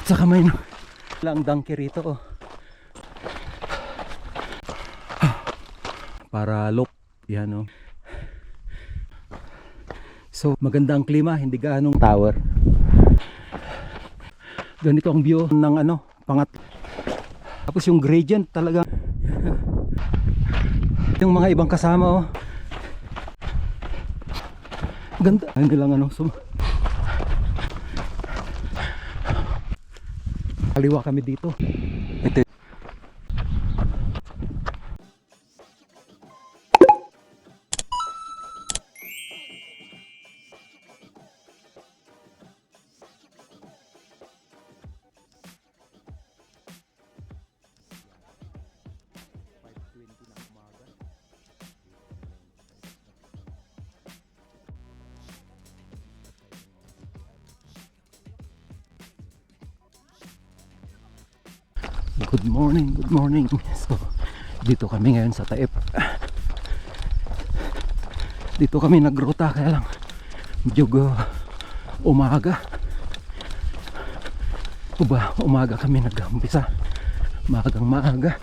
Saka may lang donkey rito oh. Para loop yan oh. So maganda ang klima, hindi gaanong tower. Ganito ang view ng ano, pangat. Tapos yung gradient talaga. Yung mga ibang kasama oh. Ganda. Hindi lang ano. Kaliwa kami dito. Ito. Good morning, good morning. So, dito kami ngayon sa Taep. Dito kami nagruta kaya lang medyo umaga. Umaga kami nag-umpisa. Maagang maaga.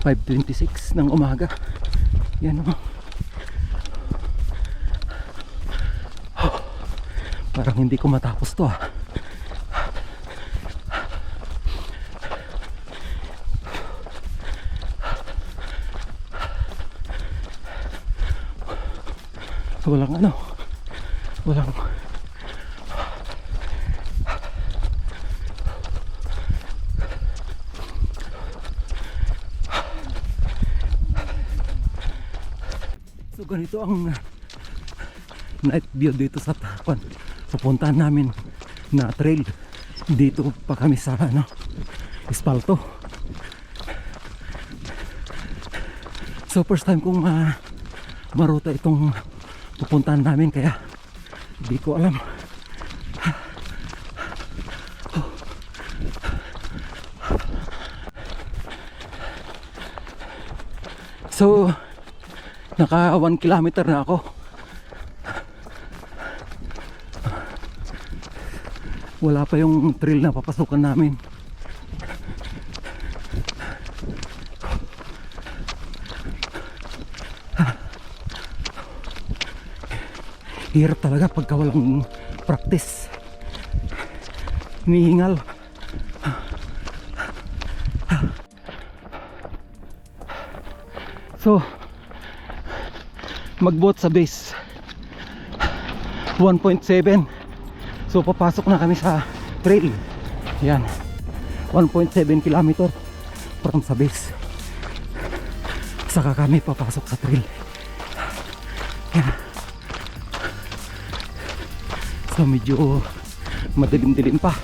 5:26 ng umaga. Yan o. Parang hindi ko matapos to ah. Walang ano, walang so ganito ang night view dito sa Tapan. Sa puntahan namin na trail. Dito pa kami sa ano, espalto. So first time kong maruta itong pupuntahan namin kaya hindi ko alam. So naka 1 kilometer na ako. Wala pa yung trail na papasukan namin. Hirap talaga pagka walang practice. Hinihingal. So magboat sa base 1.7. So papasok na kami sa trail. Yan 1.7 kilometer from sa base. Saka kami papasok sa trail. Yan. So medyo madilim-dilim pa.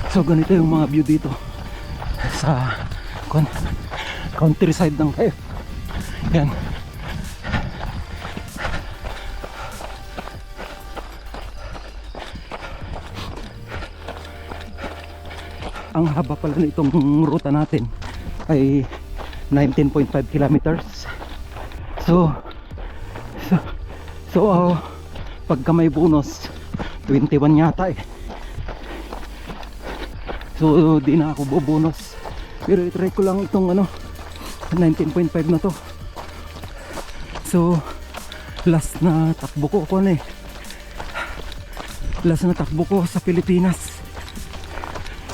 So ganito yung mga view dito sa countryside ng Taep. Yan. Ang haba pala nitong ruta natin ay 19.5 kilometers. So pagka may bonus 21 yata eh. So di na ako bubonus. Pero i-try ko lang itong ano 19.5 na to. So last na takbo ko last na takbo ko sa Pilipinas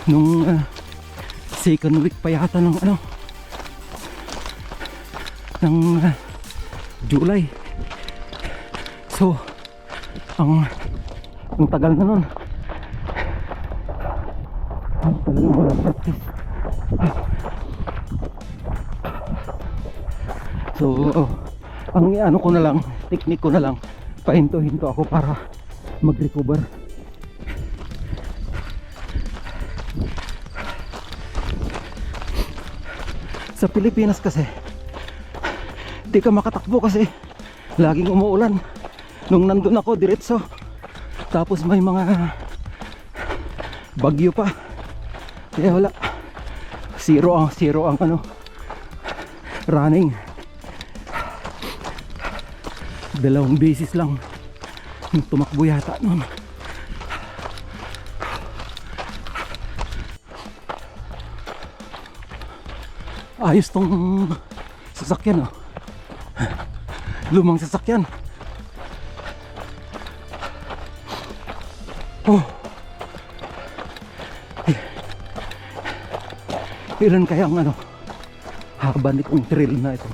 nung second week pa yata ng ano ng July. So ang tagal na nun. Talagang walang practice. So ang ano ko na lang, technique ko na lang, pahinto-hinto ako para mag-recover. Sa Pilipinas kasi di ka makatakbo kasi laging umuulan. Nung nandun ako diretso, tapos may mga bagyo pa, kaya Zero ang ano, running. 2 beses lang tumakbo yata nun. Ayos tong sasakyan, oh. Lumang sasakyan. Oh. Ilan kaya ang ano, haba nitong trail na ito.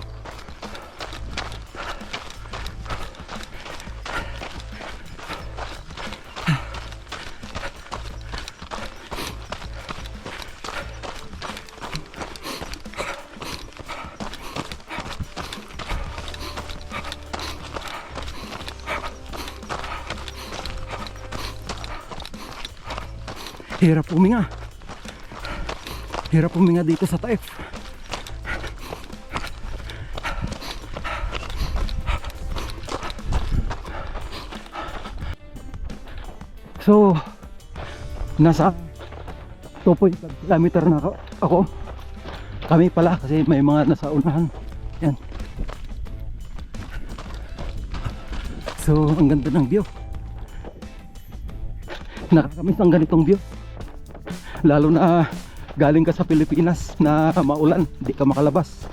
Hirap puminga dito sa Taif. So nasa 2.5 kilometer na ako. Kami pala kasi may mga nasa unahan. Yan. So ang ganda ng view. Nakakamiss ang ganitong view. Lalo na galing ka sa Pilipinas na maulan, hindi ka makalabas.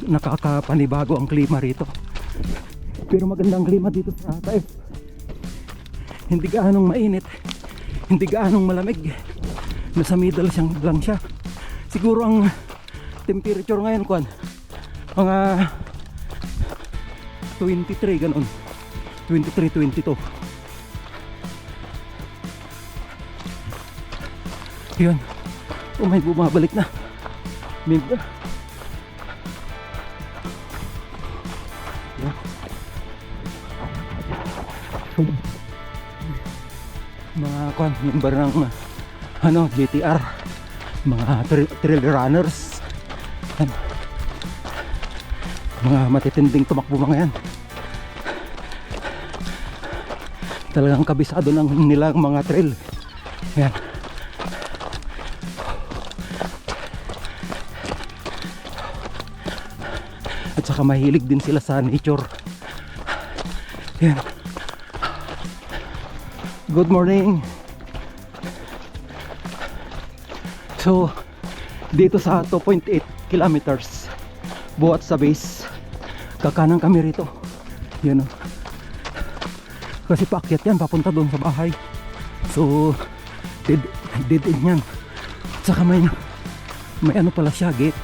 Nakakapanibago ang klima rito. Pero maganda ang klima dito sa Taif. Hindi gaanong mainit, hindi gaanong malamig. Nasa middle lang siya. Siguro ang temperature ngayon mga 23 ganon, 23, 22. Yun. Oh, may bumabalik na. Minda. Yan. So, mga member ng GTR, mga trail runners, mga matitinding tumakbo mga yan. Talagang kabisado ng nilang mga trail. Yan. At saka mahilig din sila sa nature. Yan. Good morning. So dito sa 2.8 kilometers buhat sa base, kakanan kami rito. Yan, oh. Kasi paakyat yan papunta doon sa bahay. So dead end yan. Saka may ano pala siya, gate.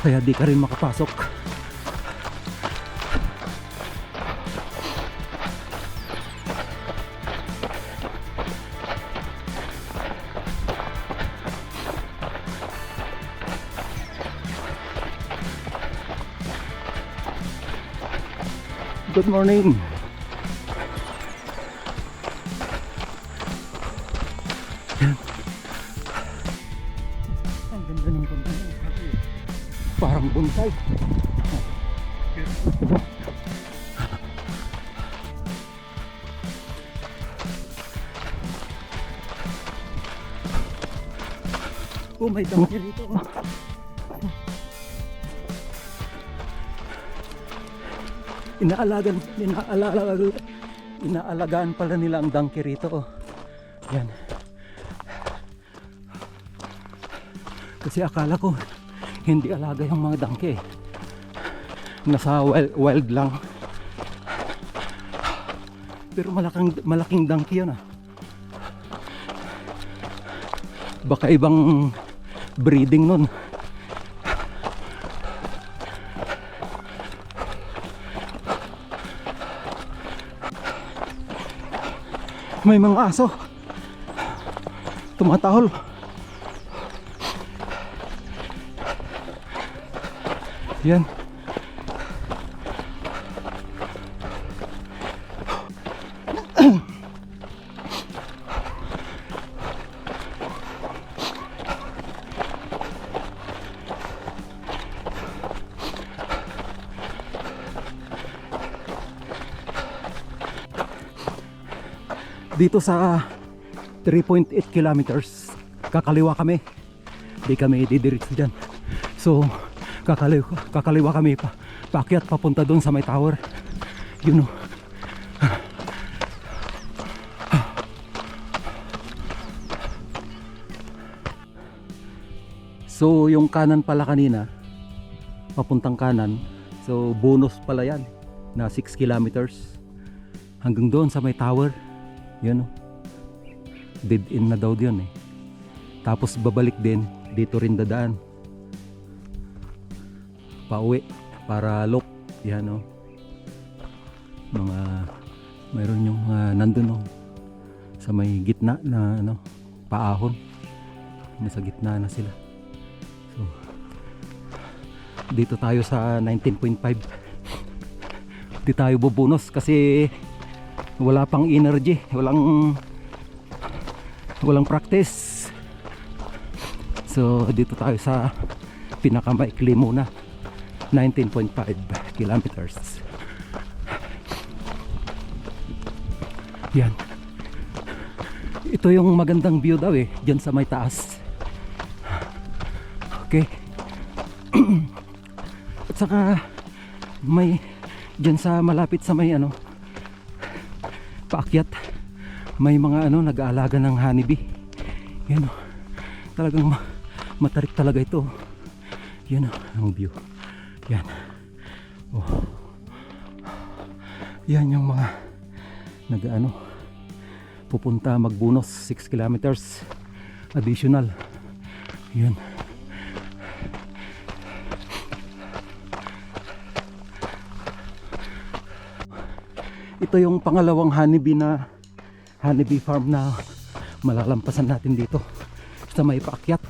Kaya di ka rin makapasok. Good morning. Yan. Ang ganda ng bonsai. Parang bonsai. Oh, may dami dito. Inaalagaan pala nila ang donkey rito, oh. Yan. Kasi akala ko hindi alaga yung mga donkey. Nasa wild lang. Pero malaking donkey yun, ah. Baka ibang breeding nun. May mga aso tumatahol. Yan. dito sa 3.8 kilometers kakaliwa kami, di kami didiretso dyan. So kakaliwa kami paakyat papunta doon sa may tower, you know. So yung kanan pala kanina, papuntang kanan, so bonus pala yan na 6 kilometers hanggang doon sa may tower, yun o. Dead end na daw yun eh. Tapos babalik din, dito rin dadaan pauwi para loop, yan o. Mga mayroon yung nandun o, sa may gitna na ano, paahon, nasa gitna na sila. So dito tayo sa 19.5. Di tayo bubunos kasi wala pang energy, walang practice. So dito tayo sa pinakamaikli muna, 19.5 kilometers. Yan, ito yung magandang view daw eh, dyan sa may taas. Okay. At saka may dyan sa malapit sa may ano, paakyat, may mga ano nag-aalaga ng honeybee. Yan o, talagang matarik talaga ito. Yan o, ang view. Yan. Oh. Yan yung mga nag-ano, pupunta magbunos 6 kilometers additional. Yan. Ito yung pangalawang honeybee farm na malalampasan natin dito sa may paakyat.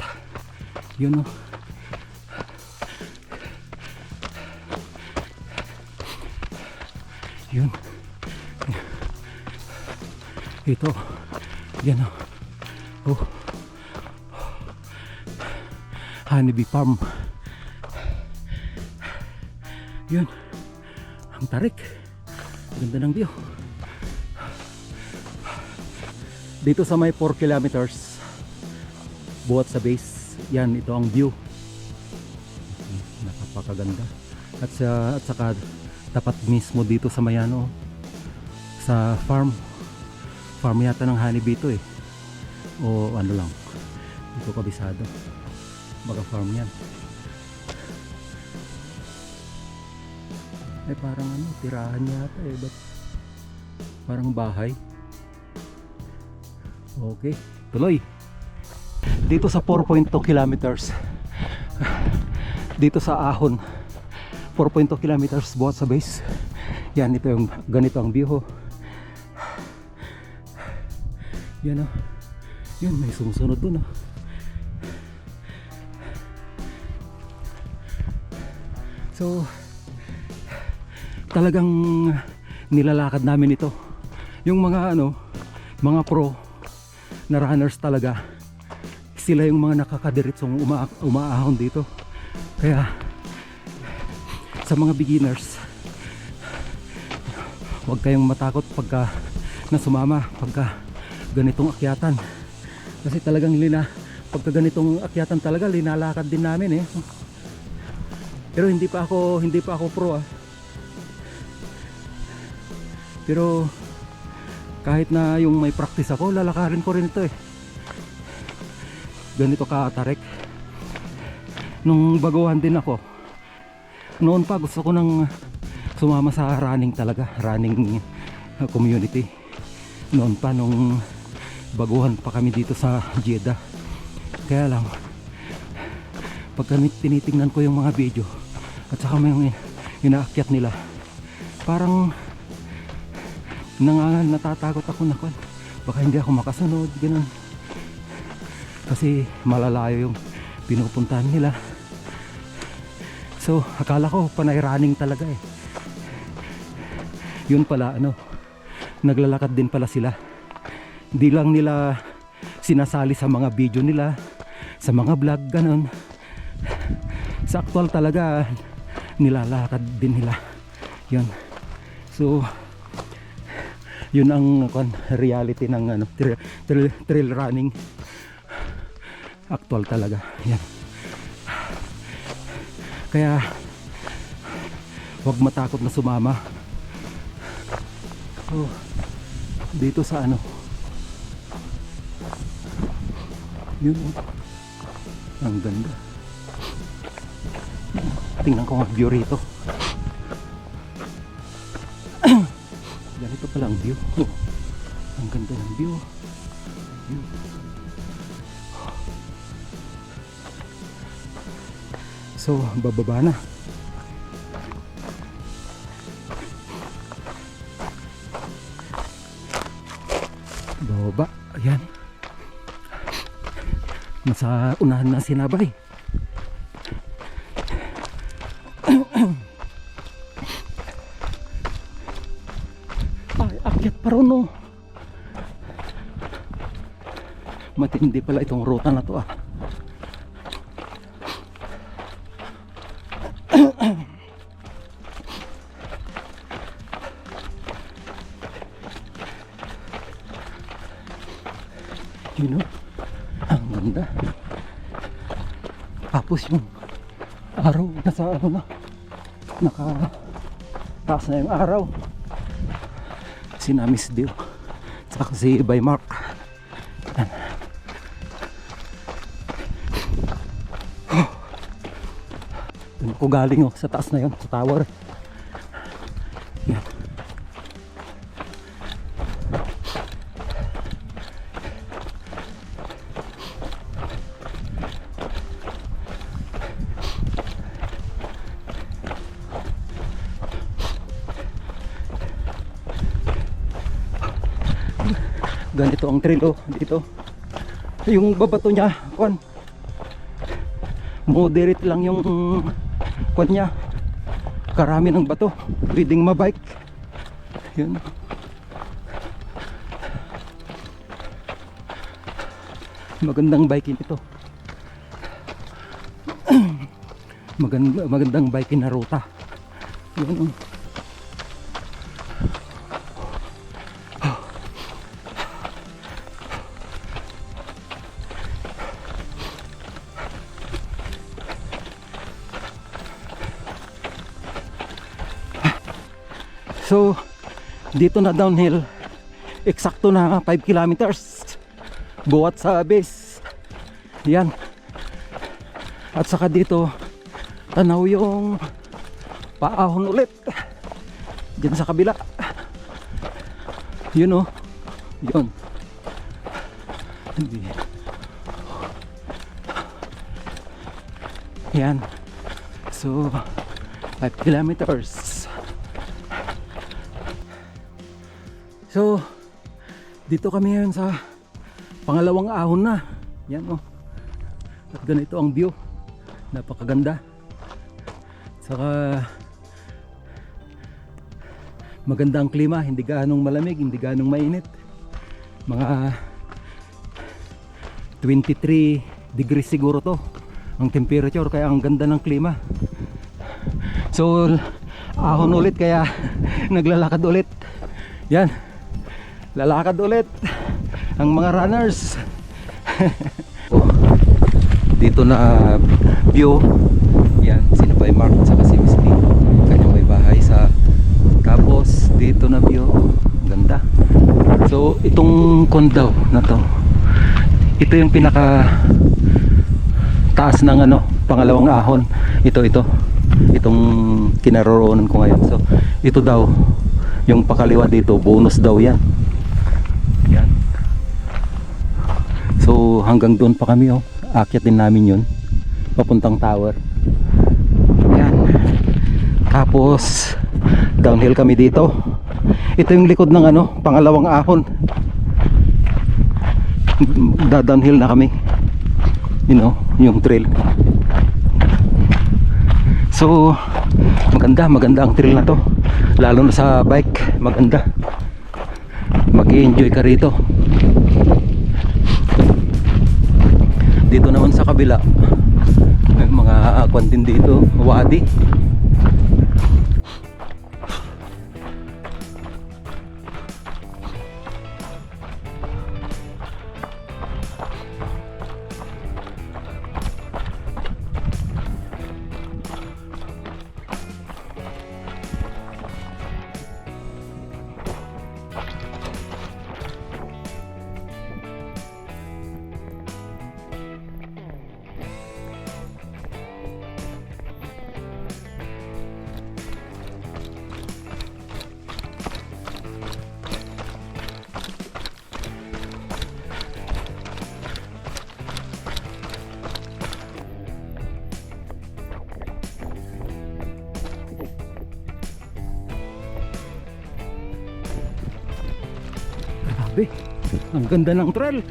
Yun o. Yun. Ito. Yan o. Oh. Honeybee farm. Yun. Ang tarik. Ganda ng view. Dito sa may 4 kilometers buhat sa base, yan, ito ang view. Napakaganda. At saka tapat mismo dito sa Mayano, sa farm yata ng honeybee ito eh, o ano lang, ito kabisado, baga farm yan. Ay parang ano, tirahan yata eh, but parang bahay. Okay, tuloy. Dito sa 4.2 kilometers dito sa Ahon, 4.2 kilometers buhat sa base. Yan, ito yung ganito ang view. Yan o, yun, may sumusunod dun o. So talagang nilalakad namin ito. Yung mga ano, mga pro na runners talaga, sila yung mga nakakadiretsong umaahon dito. Kaya sa mga beginners, huwag kayong matakot pagka nasumama, pagka ganitong akyatan. Kasi talagang pagka ganitong akyatan talaga linalakad din namin eh. Pero hindi pa ako pro ah. Pero kahit na yung may practice ako, lalakarin ko rin ito eh. Ganito ka-tarik. Nung baguhan din ako, noon pa gusto ko nang sumama sa running talaga, running community. Noon pa, nung baguhan pa kami dito sa Jeddah. Kaya lang, pagka tinitingnan ko yung mga video at saka may inaakyat nila, parang natatakot ako na baka hindi ako makasunod, ganun. Kasi malalayo yung pinupuntahan nila. So akala ko panay running talaga eh. Yun pala ano, naglalakad din pala sila. Hindi lang nila sinasali sa mga video nila, sa mga vlog, ganun. Sa actual talaga nilalakad din nila. Yun. So Yun ang reality ng ano, trail running. Actual talaga. Yan. Kaya huwag matakot na sumama. So, dito sa ano, yun, ang ganda. Tingnan ko ang view rito. Ganito pala ang view. Oh, ang ganda ng view. So, bababa na. Bababa. Ayan. Nasa unahan na sinabay. Ay, akyat pa ron, no. Matindi pala itong ruta na to, ah. You know, ang ganda. Tapos yung araw nasa ano na, taas na yung araw. Si Miss Dio saka si by Mark. Doon ko galing, oh, sa taas na yun, sa tower. Yan. Ganito ang trail, oh, dito. Yung babato niya, moderate lang yung niya. Karami ng bato, pwedeng mabike. Yun. Magandang biking ito. Magandang biking na ruta. Yun. So, dito na downhill, eksakto na 5 kilometers buwat sa base. Yan. At saka dito, tanaw yung paahon ulit. Diyan sa kabila. Yun, oh. Yun. Yan. So, 5 kilometers. So, dito kami ngayon sa pangalawang ahon na. Yan, oh. At ganito ang view. Napakaganda. Saka maganda ang klima, hindi gaanong malamig, hindi gaanong mainit. Mga 23 degrees siguro to ang temperature, kaya ang ganda ng klima. So, ahon ulit, kaya naglalakad ulit. Yan. Lalakad ulit ang mga runners. Dito na view. Yan, sinabay Mark at saka si Miss P. Kanyang may bahay sa. Tapos dito na view. Ganda. So itong kondaw na to, ito yung pinaka taas ng ano, pangalawang ahon. Itong kinaroroonan ko ngayon. So ito daw yung pakaliwa dito, bonus daw yan. Yan. So hanggang doon pa kami, oh. Aakyat din namin yun papuntang tower. Yan. Tapos downhill kami dito. Ito yung likod ng ano, pangalawang ahon. Downhill na kami. You know, yung trail. So maganda ang trail na to. Lalo na sa bike, maganda. Mag-i-enjoy ka rito. Dito naman sa kabila, may mga kwan din dito, wadi. Grabe. Ang ganda ng trail.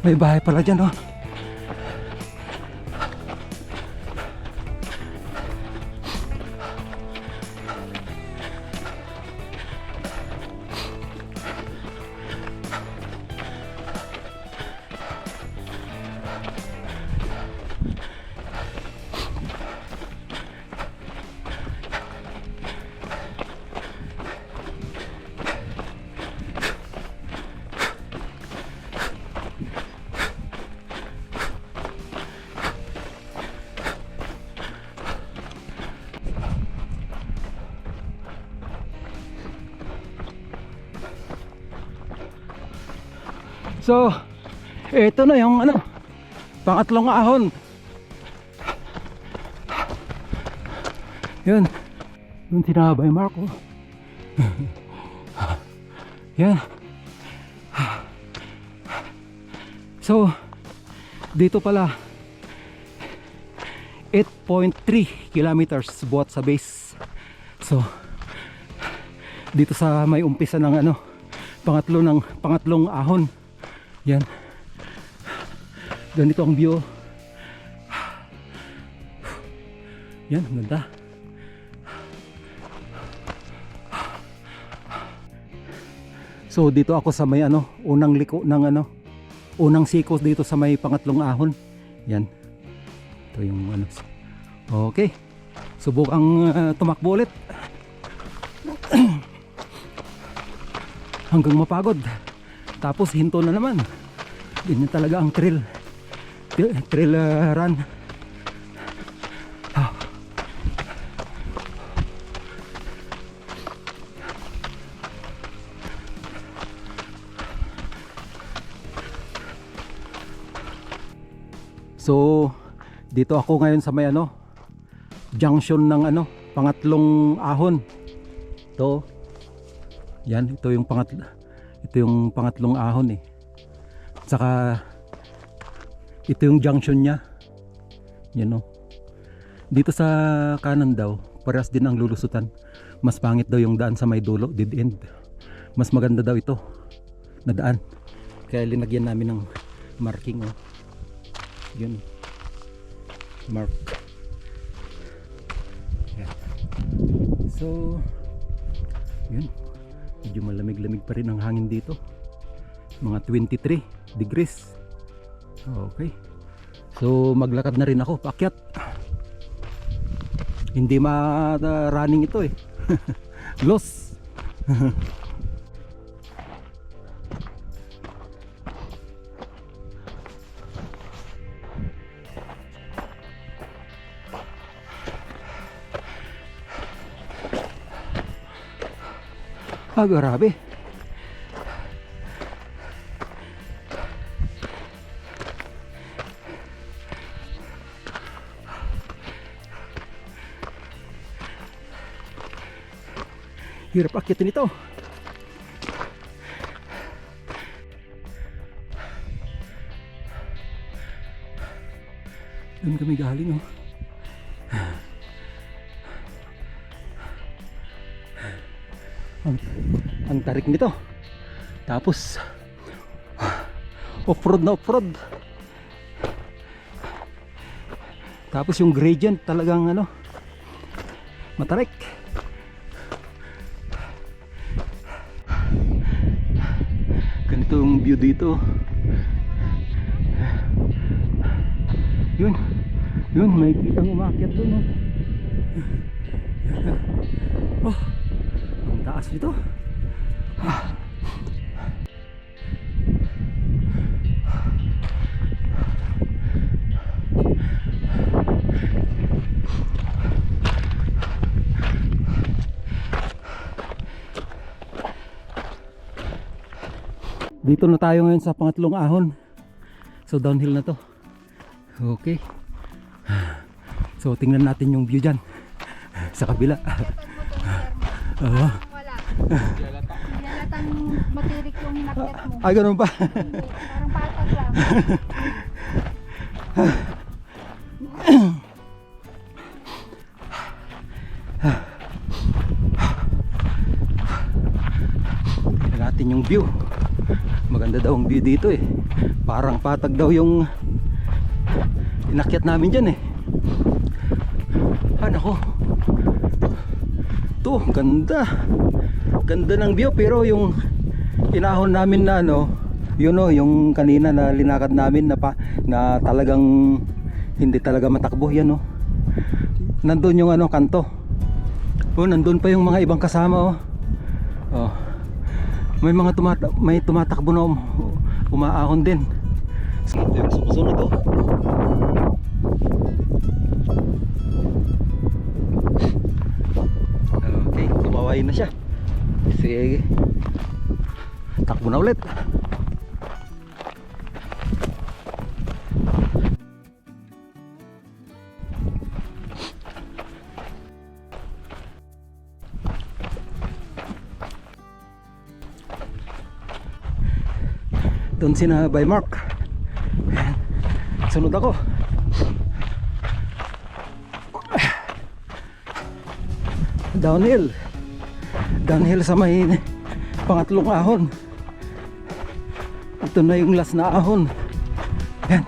May bahay pala dyan, oh. So, ito na yung ano, pangatlong ahon. Yun. Yung tinabay Marco. Yan. So, dito pala 8.3 kilometers buhat sa base. So, dito sa may umpisa ng ano, pangatlong ahon. Yan. Ganito ang view. Yan, ganda. So dito ako sa may ano, unang liko ng ano, unang sikos dito sa may pangatlong ahon. Yan. Ito yung ano. Okay. Subukang tumakbo ulit. Hanggang mapagod. Tapos hinto na naman. Ganyan talaga ang trail run. So dito ako ngayon sa may ano, junction ng ano, pangatlong ahon. Ito. Yan, ito yung pangatlong ahon eh. Saka ito yung junction niya. Yan o. Dito sa kanan daw, parehas din ang lulusutan. Mas pangit daw yung daan sa may dulo, dead end. Mas maganda daw ito na daan. Kaya linagyan namin ng marking o. Yun. Mark. Yan. So, yun. Medyo malamig-lamig pa rin ang hangin dito. Mga 23 degrees. Okay. So maglakad na rin ako paakyat. Hindi running ito eh. Loss. Grabe. Hirap akyatin ito. Doon kami galing, oh. Ang tarik nito. Tapos off-road na off-road. Tapos yung gradient talagang ano, matarik. Ganito yung view dito. Yun, may kitang umakyat doon, oh. Oh, ang taas nito. Dito na tayo ngayon sa pangatlong ahon. So downhill na to. Okay. So tingnan natin yung view dyan sa kabila. yatang matirik yung nakyat mo. Ah, ganun pa. Hindi, parang patag lang. Tingnan natin yung view. Maganda daw ang view dito eh. Parang patag daw yung inakyat namin dyan eh. Ah, nako. Ito, ganda. Ganda ng view, pero yung inahon namin na ano, yun o, yung kanina na linakad namin na talagang hindi talaga matakbo, yan o. Nandun yung ano, kanto. Oh, nandun pa yung mga ibang kasama oh. Oh. May mga tumatakbo na umaahon din. Ito yung sumusunod oh. Okay, tumaway na siya. Sige. Takbo na ulit. Doon sina by Mark. Sunod ako. Downhill. Downhill sa may pangatlong ahon. Ito na yung last na ahon. Yan.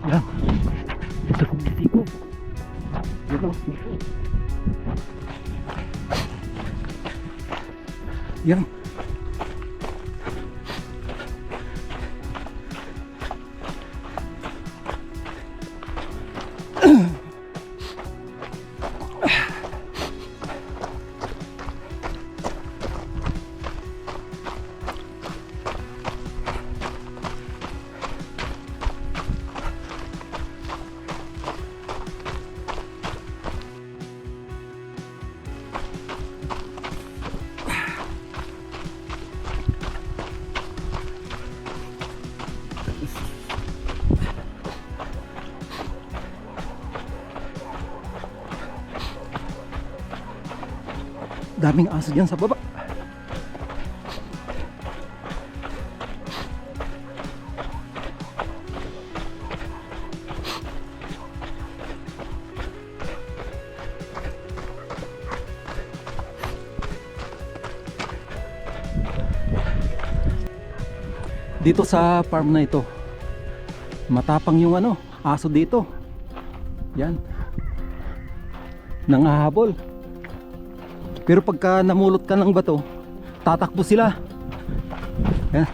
Yan. Ito kong titiko. Ito. Yan. Daming aso dyan sa baba. Dito sa farm na ito, matapang yung ano, aso dito. Yan. Nangahabol. Pero pagka namulot ka ng bato, tatakbo sila. Yan.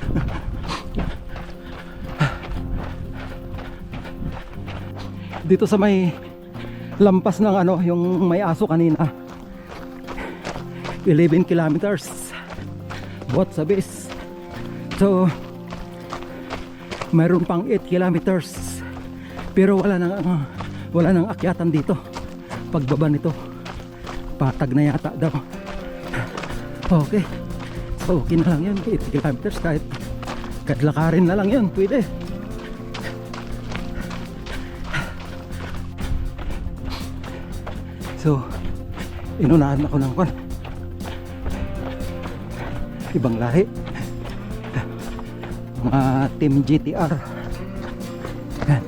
Dito sa may lampas ng ano, yung may aso kanina, 11 kilometers buhat sa base. So mayroon pang 8 kilometers, pero wala nang akyatan dito. Pagbaba nito, patag na yata daw. Okay, so okay na lang yun. 8 kilometers, kahit lakarin na lang yun, pwede. So inunahan ako ng ibang lahi, mga team GTR. Yan.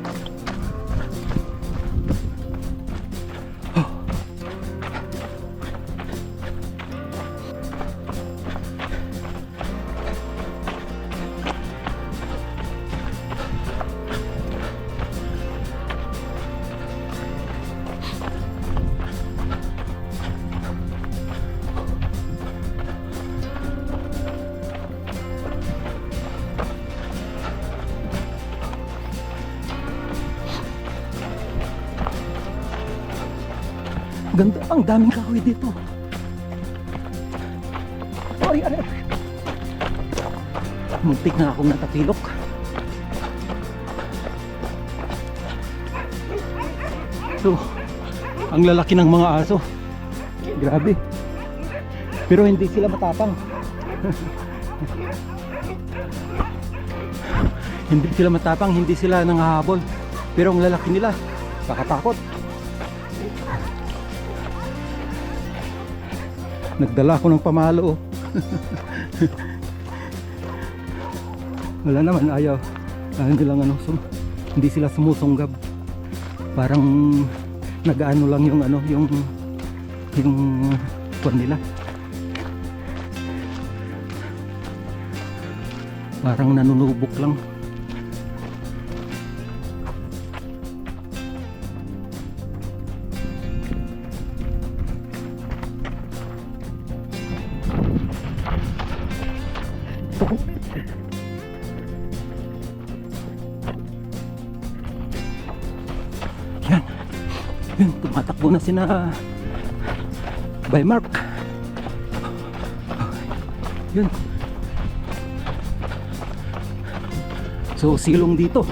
Ganda, ang daming kahoy dito. Ay, ay, ay. Muntik na akong natapilok. So, ang lalaki ng mga aso. Grabe. Pero hindi sila matapang. Hindi sila matapang, hindi sila nanghahabol. Pero ang lalaki nila, kakatakot. Nagdala ko ng pamalo. Oh. Wala naman, ayaw. Hindi lang ano, hindi sila sumusunggab. Parang nag-ano lang yung ano, yung kwan nila. Parang nanunubok lang. Yan. Yun, tumatakbo na sina by Mark. Yun. So silong dito.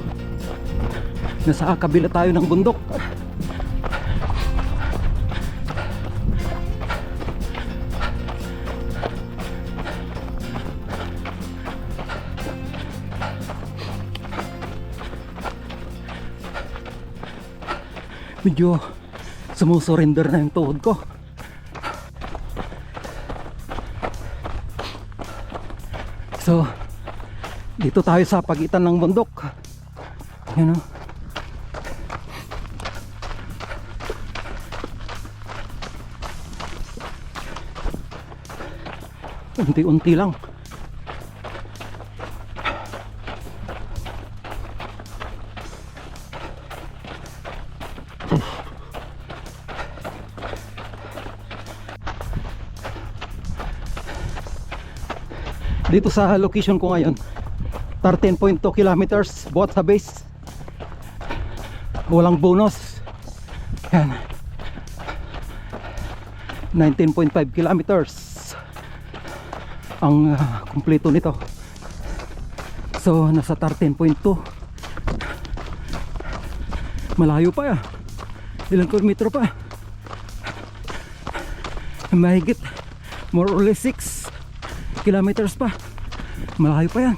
Nasa kabila tayo ng bundok. Medyo sumusurrender na yung tuhod ko. So dito tayo sa pagitan ng bundok. Yan o. Unti-unti lang. Dito sa location ko ngayon 13.2 kilometers buhat sa base, walang bonus. Yan, 19.5 kilometers ang kumpleto nito. So nasa 13.2, malayo pa ya, ilang kilometro pa, mahigit more or less 6 kilometers pa, malayo pa yan.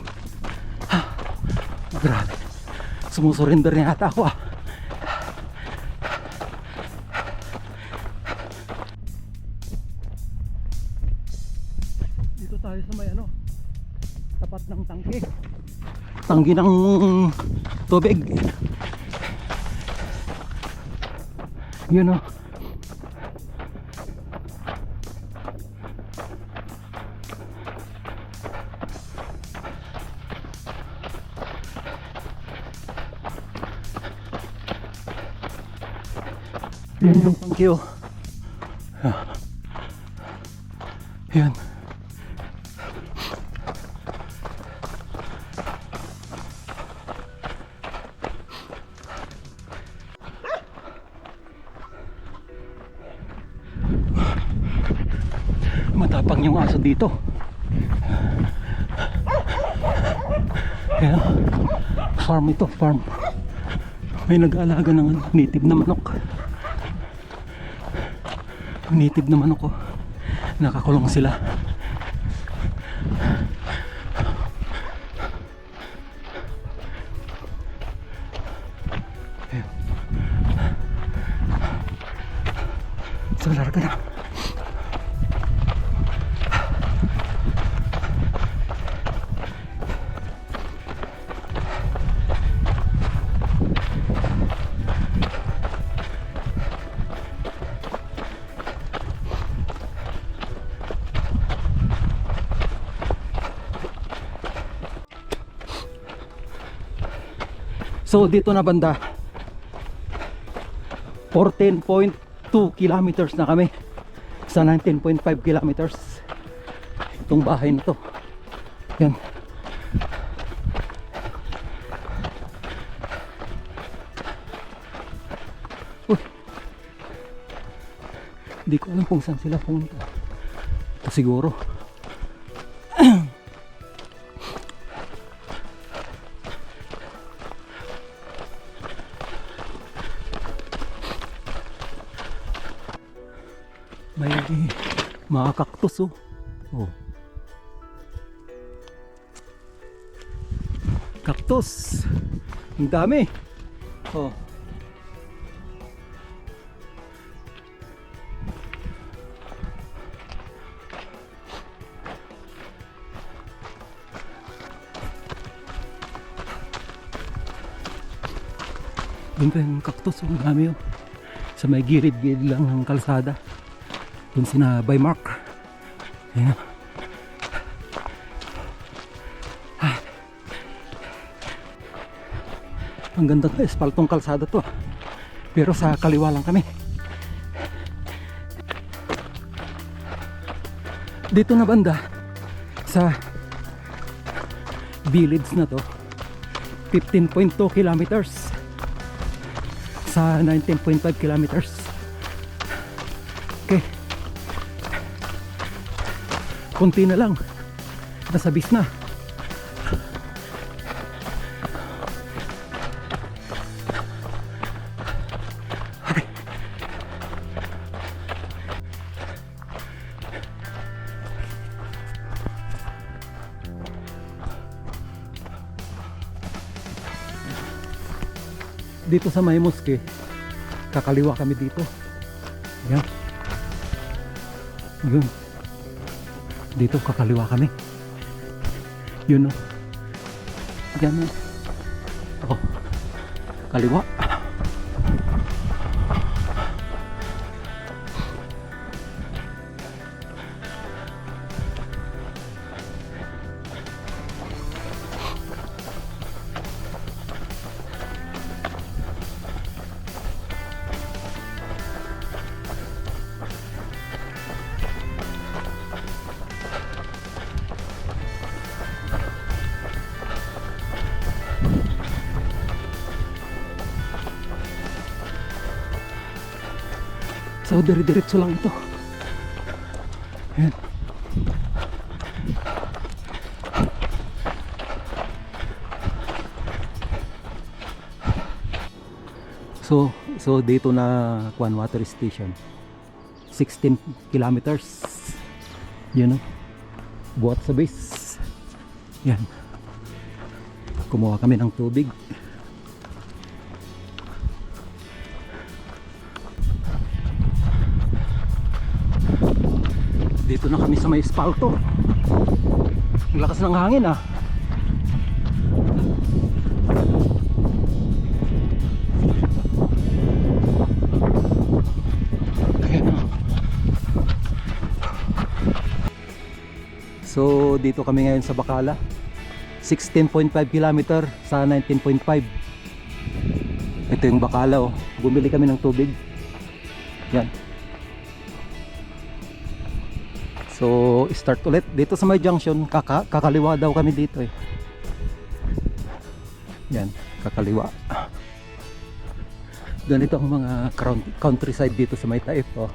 Grabe, sumusurrender na yata ako ah. Dito tayo sa may ano, tapat ng tangke ng tubig. Yun oh. Yan yung tangke oh. Yan. Matapang yung aso dito. Yan. Farm ito, farm. May nag-aalaga ng native na manok. Native na manok ko. Nakakulong sila. Ayan. So larga na. So dito na banda 14.2 kilometers na kami sa 19.5 kilometers. Itong bahay na to. Yan. Uy. Hindi ko alam kung saan sila pumunta. Ito siguro. May mga cactus oh. Oh. Cactus. Ang dami. Oh. Doon pa yung cactus, ang dami yun. Sa may gilid-gilid lang ng kalsada. Doon sina by Mark. Ayan. Ang ganda ng espaltong kalsada to. Pero sa kaliwa lang kami. Dito na banda sa village na to 15.2 kilometers sa 19.5 kilometers. Okay. Kunti na lang. Nasa bis na. Dito sa may mosque, kakaliwa kami dito. Yan. Yun. Dito kakaliwa kami. Yun o. Yan o. Oh. Kaliwa. So, dire-diretso lang ito. Ayan. So dito na Kuan Water Station. 16 kilometers. Yun o. Buhat sa base. Yan. Kumuha kami ng tubig. Dito na kami sa may espalto. Ang lakas ng hangin ah. Ayan ah. So dito kami ngayon sa Bacala. 16.5 km sa 19.5. Ito yung Bacala oh. Bumili kami ng tubig. Yan. So, start ulit dito sa may junction. Kakaliwa daw kami dito eh. Yan, kakaliwa. Ganito ang mga countryside dito sa may Taif oh.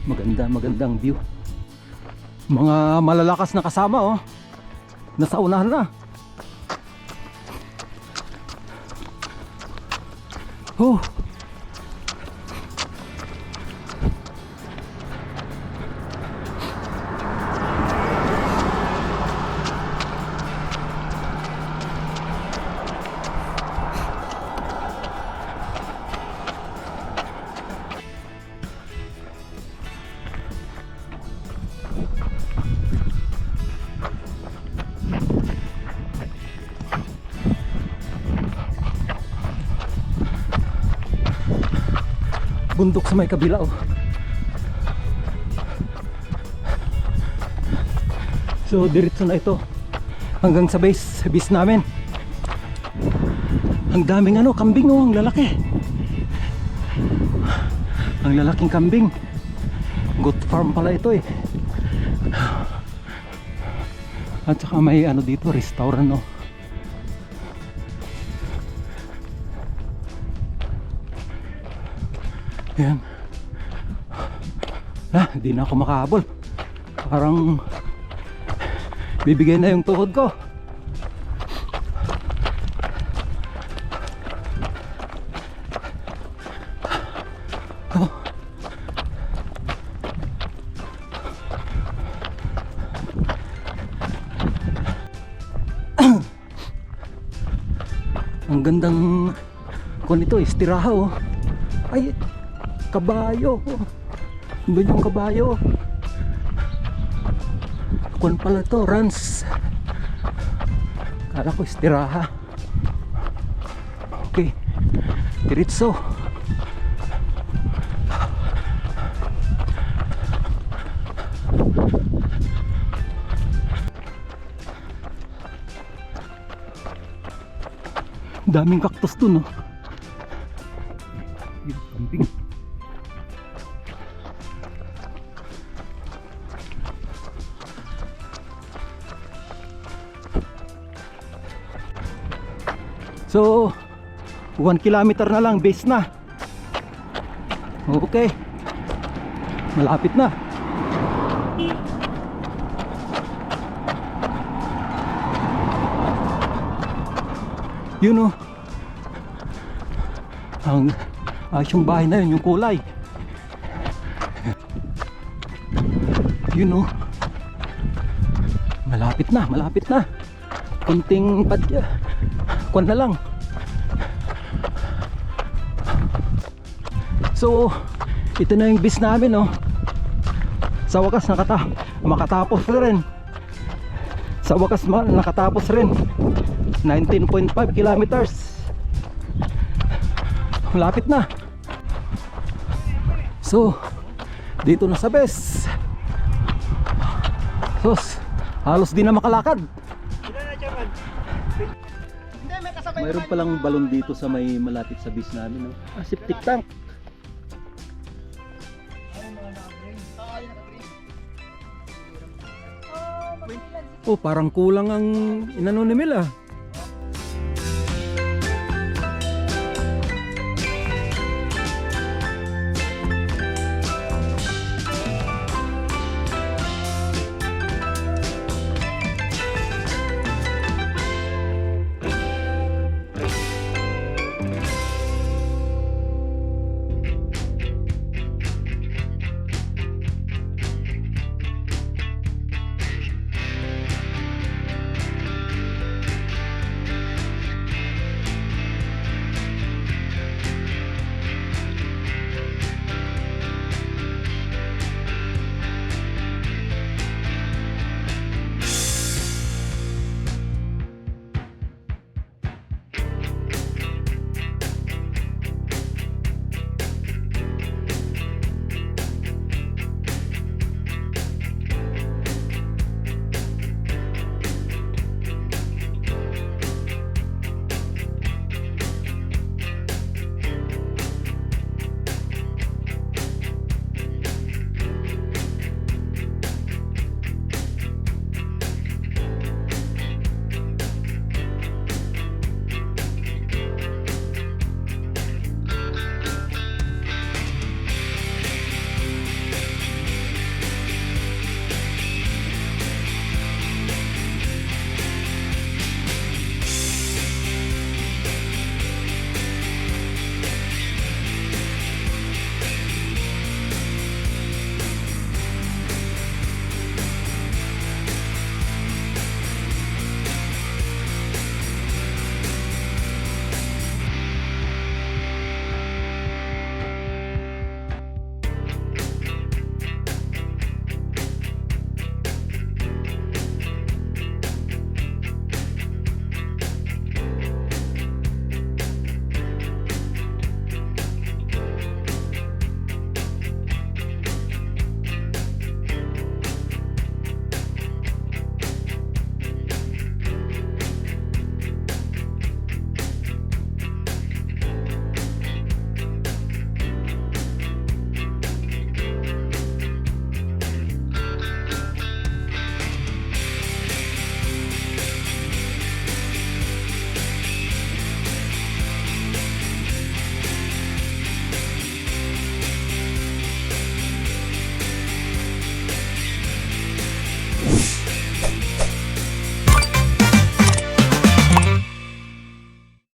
Magandang view. Mga malalakas na kasama oh. Nasa unahan na. Oh. Bundok sa may kabila oh. So diretso na ito hanggang sa base namin. Ang daming ano, kambing oh, ang lalaki. Ang lalaking kambing. Goat farm pala ito eh. At saka may ano dito, restaurant oh. Ayan. Hindi na ako makahabol. Parang bibigay na yung tuhod ko. Oh. Ang gandang kung ito, istiraha oh. Ay, kabayo. Doon yung kabayo. Kung pala to, Rans Kala ko istiraha. Okay, diretso. Daming cactus dun, no? Yung kambing. So, 1 kilometer na lang, base na. Okay. Malapit na. Yun, oh. Ang yung bahay na yun, yung kulay. Yun, oh. Malapit na, malapit na. Kunting kwan na lang. So, ito na yung bis namin, oh. Sa wakas makatapos rin. Sa wakas nakatapos rin. 19.5 kilometers. Malapit na. So, dito na sa base. Sus, halos di na makalakad. Mayroon palang balon dito sa may malapit sa base namin, no? Septic tank. Oh, parang kulang ang inano ni Mel, ah.